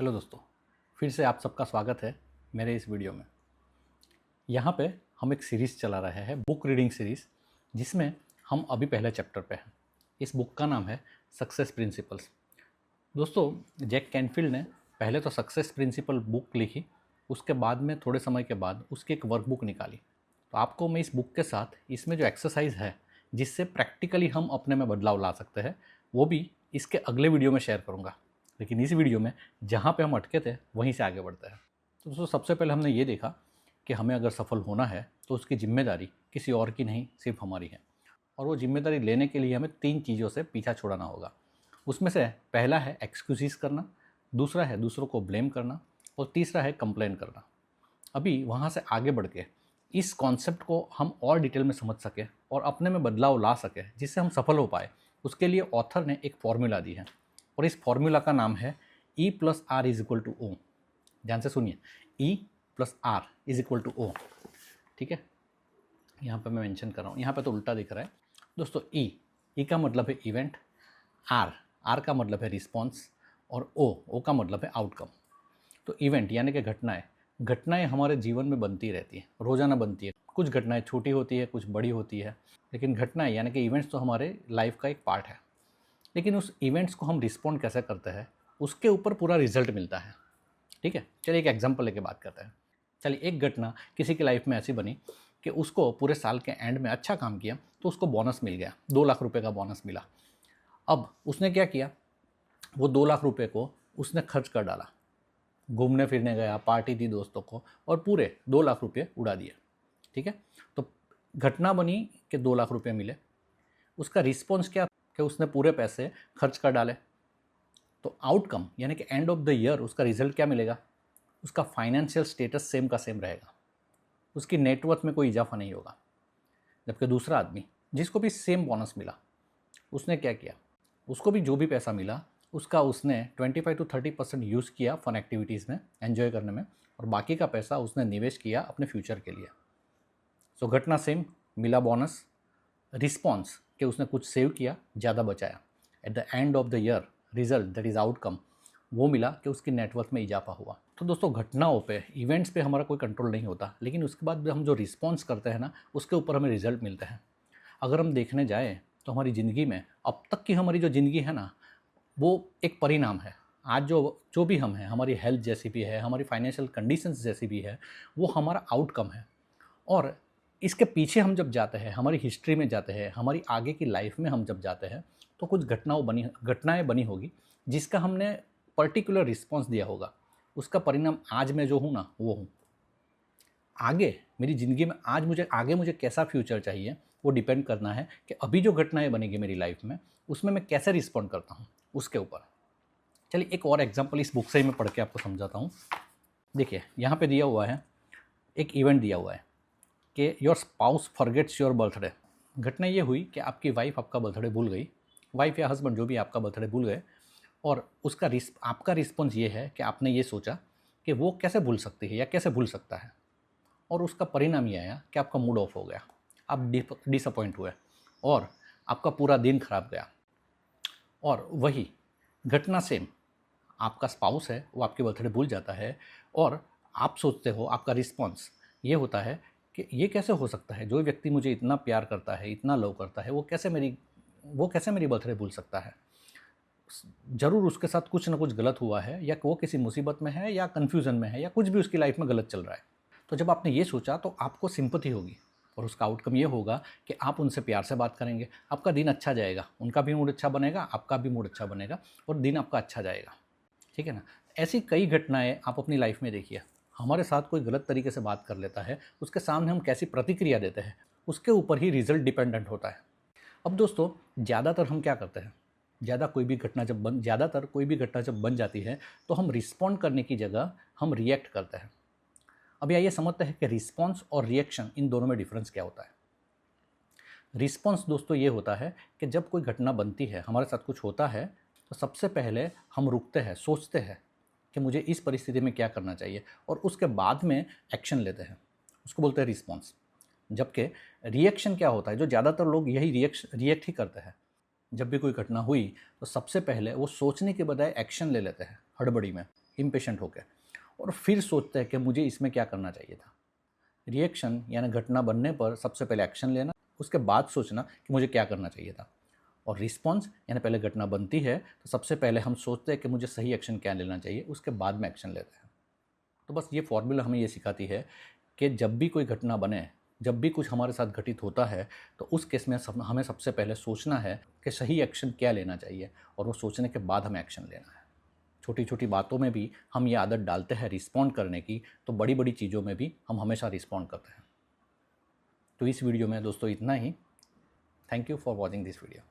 Hello दोस्तों, फिर से आप सबका स्वागत है मेरे इस वीडियो में। यहाँ पे हम एक सीरीज़ चला रहे हैं, बुक रीडिंग सीरीज़, जिसमें हम अभी पहले चैप्टर पे हैं। इस बुक का नाम है सक्सेस प्रिंसिपल्स। दोस्तों, जैक कैनफील्ड ने पहले तो सक्सेस प्रिंसिपल बुक लिखी, उसके बाद में थोड़े समय के बाद उसकी एक वर्कबुक निकाली। तो आपको मैं इस बुक के साथ इसमें जो एक्सरसाइज है जिससे प्रैक्टिकली हम अपने में बदलाव ला सकते हैं, वो भी इसके अगले वीडियो में शेयर करूँगा। लेकिन इस वीडियो में जहाँ पे हम अटके थे वहीं से आगे बढ़ते हैं। तो दोस्तों, सबसे पहले हमने ये देखा कि हमें अगर सफल होना है तो उसकी जिम्मेदारी किसी और की नहीं, सिर्फ हमारी है। और वो जिम्मेदारी लेने के लिए हमें 3 चीज़ों से पीछा छुड़ाना होगा। उसमें से पहला है एक्सक्यूज़ करना, दूसरा है दूसरों को ब्लेम करना, और तीसरा है कंप्लेन करना। अभी वहाँ से आगे बढ़ के इस कॉन्सेप्ट को हम और डिटेल में समझ सकें और अपने में बदलाव ला सकें जिससे हम सफल हो पाए, उसके लिए ऑथर ने एक फॉर्मूला दी है। और इस फॉर्मूला का नाम है E+R=O। ध्यान से सुनिए, E+R=O। ठीक है, यहाँ पे मैं मेंशन कर रहा हूँ, यहाँ पे तो उल्टा दिख रहा है दोस्तों। ई का मतलब है इवेंट, आर का मतलब है रिस्पॉन्स, और ओ का मतलब है आउटकम। तो इवेंट यानी कि घटनाएं हमारे जीवन में बनती रहती हैं, रोज़ाना बनती है। कुछ घटनाएं छोटी होती है, कुछ बड़ी होती है, लेकिन घटनाएं यानी कि इवेंट्स तो हमारे लाइफ का एक पार्ट है। लेकिन उस इवेंट्स को हम रिस्पॉन्ड कैसे करते हैं, उसके ऊपर पूरा रिजल्ट मिलता है। ठीक है, चलिए एक एग्जांपल लेके बात करते हैं। चलिए, एक घटना किसी की लाइफ में ऐसी बनी कि उसको पूरे साल के एंड में अच्छा काम किया तो उसको बोनस मिल गया, 2 लाख रुपए का बोनस मिला। अब उसने क्या किया, वो 2 लाख रुपए को उसने खर्च कर डाला, घूमने फिरने गया, पार्टी दी दोस्तों को, और पूरे 2 लाख रुपये उड़ा दिए। ठीक है, तो घटना बनी कि 2 लाख रुपये मिले। उसका रिस्पॉन्स क्या कि उसने पूरे पैसे खर्च कर डाले। तो आउटकम यानी कि एंड ऑफ द ईयर उसका रिजल्ट क्या मिलेगा, उसका फाइनेंशियल स्टेटस सेम का सेम रहेगा, उसकी नेटवर्थ में कोई इजाफा नहीं होगा। जबकि दूसरा आदमी जिसको भी सेम बोनस मिला, उसने क्या किया, उसको भी जो भी पैसा मिला उसका उसने 25 to 30% यूज़ किया फन एक्टिविटीज़ में, एंजॉय करने में, और बाकी का पैसा उसने निवेश किया अपने फ्यूचर के लिए। सो घटना सेम, मिला बोनस, रिस्पॉन्स कि उसने कुछ सेव किया, ज़्यादा बचाया। At the end of the year result, that is outcome, वो मिला कि उसकी नेटवर्थ में इजाफा हुआ। तो दोस्तों, घटनाओं पे, इवेंट्स पे हमारा कोई कंट्रोल नहीं होता, लेकिन उसके बाद हम जो रिस्पॉन्स करते हैं ना, उसके ऊपर हमें रिजल्ट मिलते हैं। अगर हम देखने जाएँ तो हमारी ज़िंदगी में अब तक की हमारी जो ज़िंदगी है ना, वो एक परिणाम है। आज जो जो भी हम हैं, हमारी हेल्थ जैसी भी है, हमारी फाइनेंशियल कंडीशंस जैसी भी है, वो हमारा आउटकम है। और इसके पीछे हम जब जाते हैं, हमारी हिस्ट्री में जाते हैं, हमारी आगे की लाइफ में हम जब जाते हैं, तो कुछ घटनाएं बनी होगी जिसका हमने पर्टिकुलर रिस्पॉन्स दिया होगा। उसका परिणाम आज मैं जो हूँ ना, वो हूँ। आगे मेरी ज़िंदगी में आगे मुझे कैसा फ्यूचर चाहिए, वो डिपेंड करना है कि अभी जो घटनाएं बनेगी मेरी लाइफ में, उसमें मैं कैसे रिस्पॉन्ड करता हूँ, उसके ऊपर। चलिए एक और एग्जांपल इस बुक से ही मैं पढ़ के आपको समझाता हूँ। देखिए, यहाँ पे दिया हुआ है, एक इवेंट दिया हुआ है कि your spouse forgets your birthday. घटना ये हुई कि आपकी वाइफ आपका बर्थडे भूल गई, वाइफ या हस्बैंड जो भी आपका बर्थडे भूल गए, और आपका रिस्पॉन्स ये है कि आपने ये सोचा कि वो कैसे भूल सकती है या कैसे भूल सकता है, और उसका परिणाम ये आया कि आपका मूड ऑफ हो गया, आप डिसअपॉइंट हुए, और आपका पूरा दिन खराब गया। और वही घटना सेम, आपका स्पाउस है, वो आपके बर्थडे भूल जाता है, और आप सोचते हो, आपका रिस्पॉन्स ये होता है कि ये कैसे हो सकता है, जो व्यक्ति मुझे इतना प्यार करता है, इतना लव करता है, वो कैसे मेरी बर्थडे भूल सकता है। ज़रूर उसके साथ कुछ ना कुछ गलत हुआ है, या वो किसी मुसीबत में है, या कन्फ्यूज़न में है, या कुछ भी उसकी लाइफ में गलत चल रहा है। तो जब आपने ये सोचा तो आपको सिंपैथी होगी, और उसका आउटकम ये होगा कि आप उनसे प्यार से बात करेंगे, आपका दिन अच्छा जाएगा, उनका भी मूड अच्छा बनेगा, आपका भी मूड अच्छा बनेगा, और दिन आपका अच्छा जाएगा। ठीक है ना। ऐसी कई घटनाएं आप अपनी लाइफ में देखिए। हमारे साथ कोई गलत तरीके से बात कर लेता है, उसके सामने हम कैसी प्रतिक्रिया देते हैं, उसके ऊपर ही रिजल्ट डिपेंडेंट होता है। अब दोस्तों, ज़्यादातर हम क्या करते हैं, ज़्यादातर कोई भी घटना जब बन जाती है तो हम रिस्पॉन्ड करने की जगह हम रिएक्ट करते हैं। अभी आइए समझते हैं कि रिस्पॉन्स और रिएक्शन, इन दोनों में डिफरेंस क्या होता है। रिस्पॉन्स दोस्तों ये होता है कि जब कोई घटना बनती है, हमारे साथ कुछ होता है, तो सबसे पहले हम रुकते हैं, सोचते हैं कि मुझे इस परिस्थिति में क्या करना चाहिए, और उसके बाद में एक्शन लेते हैं, उसको बोलते हैं रिस्पॉन्स। जबकि रिएक्शन क्या होता है, जो ज़्यादातर लोग यही रिएक्ट ही करते हैं। जब भी कोई घटना हुई तो सबसे पहले वो सोचने के बजाय एक्शन ले लेते हैं हड़बड़ी में, इम्पेशेंट होकर, और फिर सोचते हैं कि मुझे इसमें क्या करना चाहिए था। रिएक्शन यानी घटना बनने पर सबसे पहले एक्शन लेना, उसके बाद सोचना कि मुझे क्या करना चाहिए था। और रिस्पॉन्स यानी पहले घटना बनती है तो सबसे पहले हम सोचते हैं कि मुझे सही एक्शन क्या लेना चाहिए, उसके बाद में एक्शन लेते हैं। तो बस ये फॉर्मूला हमें ये सिखाती है कि जब भी कोई घटना बने, जब भी कुछ हमारे साथ घटित होता है, तो उस केस में हमें सबसे पहले सोचना है कि सही एक्शन क्या लेना चाहिए, और वो सोचने के बाद हमें एक्शन लेना है। छोटी छोटी बातों में भी हम ये आदत डालते हैं रिस्पॉन्ड करने की, तो बड़ी बड़ी चीज़ों में भी हम हमेशा रिस्पॉन्ड करते हैं। तो इस वीडियो में दोस्तों इतना ही। Thank you for watching this video.